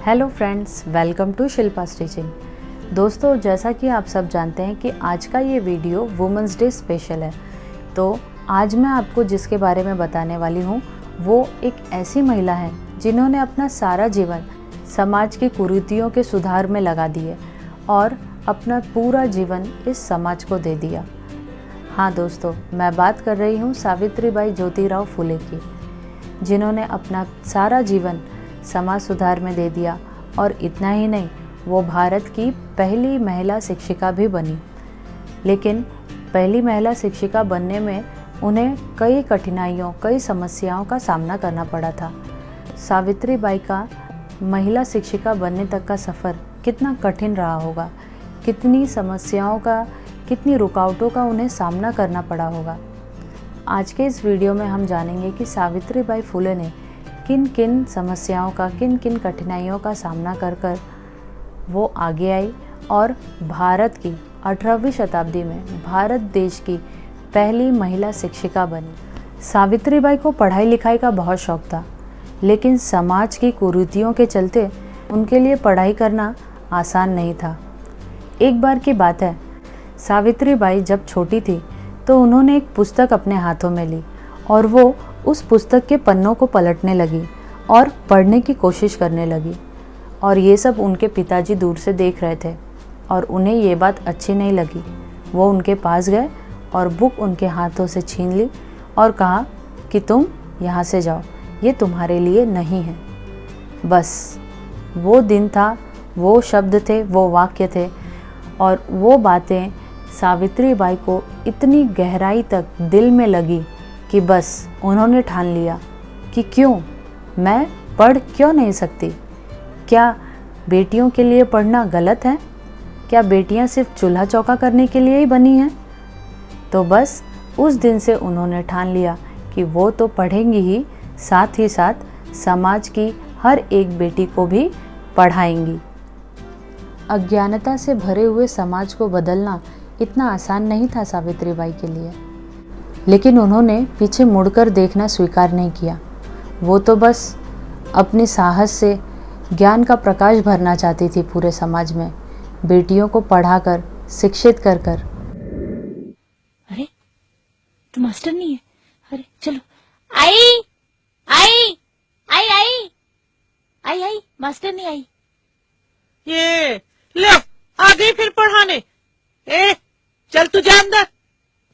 Hello friends, welcome to Shilpa stitching. दोस्तों, जैसा कि आप सब जानते हैं कि आज का ये वीडियो वुमेंस डे स्पेशल है। तो आज मैं आपको जिसके बारे में बताने वाली हूँ वो एक ऐसी महिला है जिन्होंने अपना सारा जीवन समाज की कुरीतियों के सुधार में लगा दिए और अपना पूरा जीवन इस समाज को दे दिया। हाँ दोस्तों, मैं बात कर रही हूँ सावित्रीबाई ज्योतिराव फुले की, जिन्होंने अपना सारा जीवन समाज सुधार में दे दिया। और इतना ही नहीं, वो भारत की पहली महिला शिक्षिका भी बनी। लेकिन पहली महिला शिक्षिका बनने में उन्हें कई कठिनाइयों, कई समस्याओं का सामना करना पड़ा था। सावित्रीबाई का महिला शिक्षिका बनने तक का सफ़र कितना कठिन रहा होगा, कितनी समस्याओं का, कितनी रुकावटों का उन्हें सामना करना पड़ा होगा। आज के इस वीडियो में हम जानेंगे कि सावित्रीबाई फुले ने किन किन समस्याओं का, किन किन कठिनाइयों का सामना कर कर वो आगे आई और भारत की 18वीं शताब्दी में भारत देश की पहली महिला शिक्षिका बनी। सावित्रीबाई को पढ़ाई लिखाई का बहुत शौक था, लेकिन समाज की कुरीतियों के चलते उनके लिए पढ़ाई करना आसान नहीं था। एक बार की बात है, सावित्रीबाई जब छोटी थी तो उन्होंने एक पुस्तक अपने हाथों में ली और वो उस पुस्तक के पन्नों को पलटने लगी और पढ़ने की कोशिश करने लगी। और ये सब उनके पिताजी दूर से देख रहे थे और उन्हें ये बात अच्छी नहीं लगी। वो उनके पास गए और बुक उनके हाथों से छीन ली और कहा कि तुम यहाँ से जाओ, ये तुम्हारे लिए नहीं है। बस वो दिन था, वो शब्द थे, वो वाक्य थे और वो बातें सावित्रीबाई को इतनी गहराई तक दिल में लगी कि बस उन्होंने ठान लिया कि क्यों मैं पढ़ क्यों नहीं सकती। क्या बेटियों के लिए पढ़ना गलत है? क्या बेटियां सिर्फ चूल्हा चौका करने के लिए ही बनी हैं? तो बस उस दिन से उन्होंने ठान लिया कि वो तो पढ़ेंगी ही साथ समाज की हर एक बेटी को भी पढ़ाएंगी। अज्ञानता से भरे हुए समाज को बदलना इतना आसान नहीं था सावित्रीबाई के लिए, लेकिन उन्होंने पीछे मुड़कर देखना स्वीकार नहीं किया। वो तो बस अपने साहस से ज्ञान का प्रकाश भरना चाहती थी पूरे समाज में, बेटियों को पढ़ाकर, शिक्षित कर कर। अरे तो मास्टर नहीं है, अरे चलो आई आई आई आई आई आई मास्टर नहीं आई। ये ले आ गई फिर पढ़ाने। ए चल तू जा अंदर,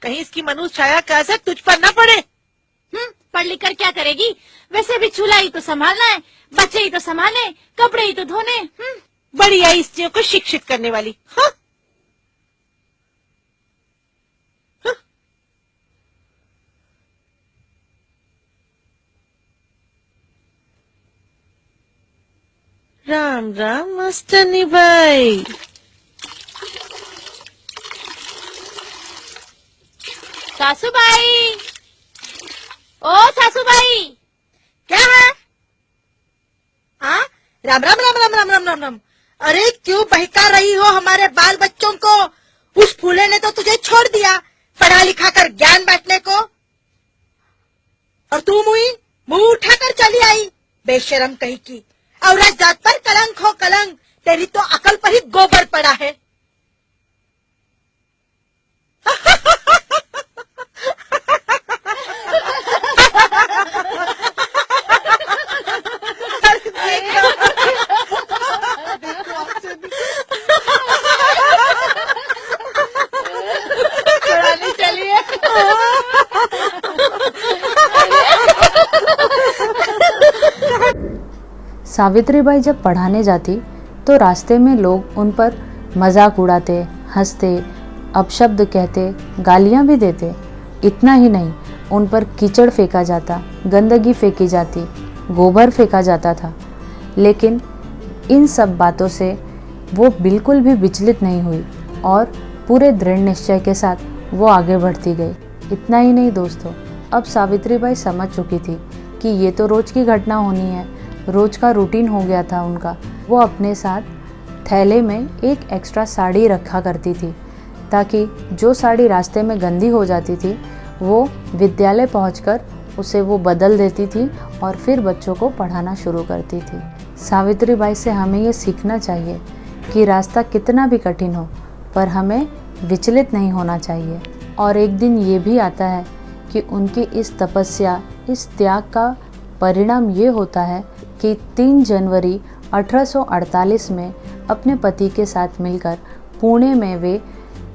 कहीं इसकी मनुष्य छाया का असर तुझ पर न पड़े। पढ़ लिख कर क्या करेगी? वैसे भी चूल्हा ही तो संभालना है, बच्चे ही तो संभालने, कपड़े ही तो धोने। बड़ी आई स्त्रियों को शिक्षित करने वाली। हाँ? हाँ? राम राम मास्टरनी बाई। सासूबाई, ओ सासूबाई, क्या है? हाँ? राम राम राम राम राम राम राम राम। अरे क्यों बहका रही हो हमारे बाल बच्चों को? उस फूले ने तो तुझे छोड़ दिया पढ़ा लिखा कर ज्ञान बांटने को, और तू मुंह उठाकर चली आई बेशरम कहीं की। औरत जात पर कलंक हो कलंक, तेरी तो अकल पर ही गोबर पड़ा है। सावित्रीबाई जब पढ़ाने जाती तो रास्ते में लोग उन पर मजाक उड़ाते, हंसते, अपशब्द कहते, गालियां भी देते। इतना ही नहीं, उन पर कीचड़ फेंका जाता, गंदगी फेंकी जाती, गोबर फेंका जाता था। लेकिन इन सब बातों से वो बिल्कुल भी विचलित नहीं हुई और पूरे दृढ़ निश्चय के साथ वो आगे बढ़ती गई। इतना ही नहीं दोस्तों, अब सावित्रीबाई समझ चुकी थी कि ये तो रोज की घटना होनी है, रोज का रूटीन हो गया था उनका। वो अपने साथ थैले में एक एक्स्ट्रा साड़ी रखा करती थी ताकि जो साड़ी रास्ते में गंदी हो जाती थी वो विद्यालय पहुंचकर उसे वो बदल देती थी और फिर बच्चों को पढ़ाना शुरू करती थी। सावित्रीबाई से हमें ये सीखना चाहिए कि रास्ता कितना भी कठिन हो पर हमें विचलित नहीं होना चाहिए। और एक दिन ये भी आता है कि उनकी इस तपस्या, इस त्याग का परिणाम ये होता है कि 3 जनवरी 1848 में अपने पति के साथ मिलकर पुणे में वे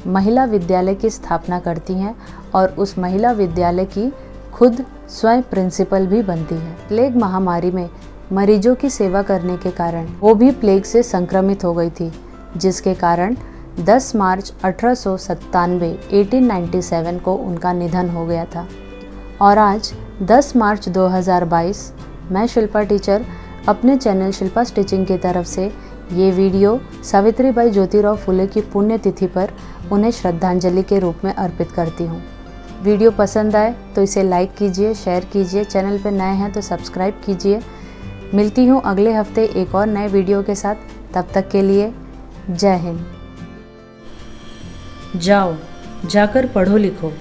महिला विद्यालय की स्थापना करती हैं और उस महिला विद्यालय की खुद स्वयं प्रिंसिपल भी बनती है। प्लेग महामारी में मरीजों की सेवा करने के कारण वो भी प्लेग से संक्रमित हो गई थी, जिसके कारण 10 मार्च 1897 को उनका निधन हो गया था। और आज 10 मार्च 2022 मैं शिल्पा टीचर अपने चैनल शिल्पा स्टिचिंग की तरफ से ये वीडियो सावित्रीबाई ज्योतिराव फुले की पुण्यतिथि पर उन्हें श्रद्धांजलि के रूप में अर्पित करती हूँ। वीडियो पसंद आए तो इसे लाइक कीजिए, शेयर कीजिए, चैनल पर नए हैं तो सब्सक्राइब कीजिए। मिलती हूँ अगले हफ्ते एक और नए वीडियो के साथ। तब तक के लिए जय हिंद। जाओ, जाकर पढ़ो लिखो,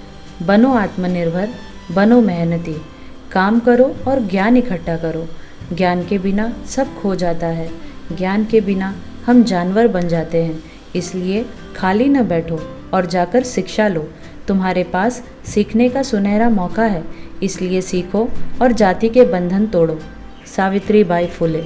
बनो आत्मनिर्भर, बनो मेहनती, काम करो और ज्ञान इकट्ठा करो। ज्ञान के बिना सब खो जाता है, ज्ञान के बिना हम जानवर बन जाते हैं। इसलिए खाली न बैठो और जाकर शिक्षा लो। तुम्हारे पास सीखने का सुनहरा मौका है, इसलिए सीखो और जाति के बंधन तोड़ो। सावित्रीबाई फुले।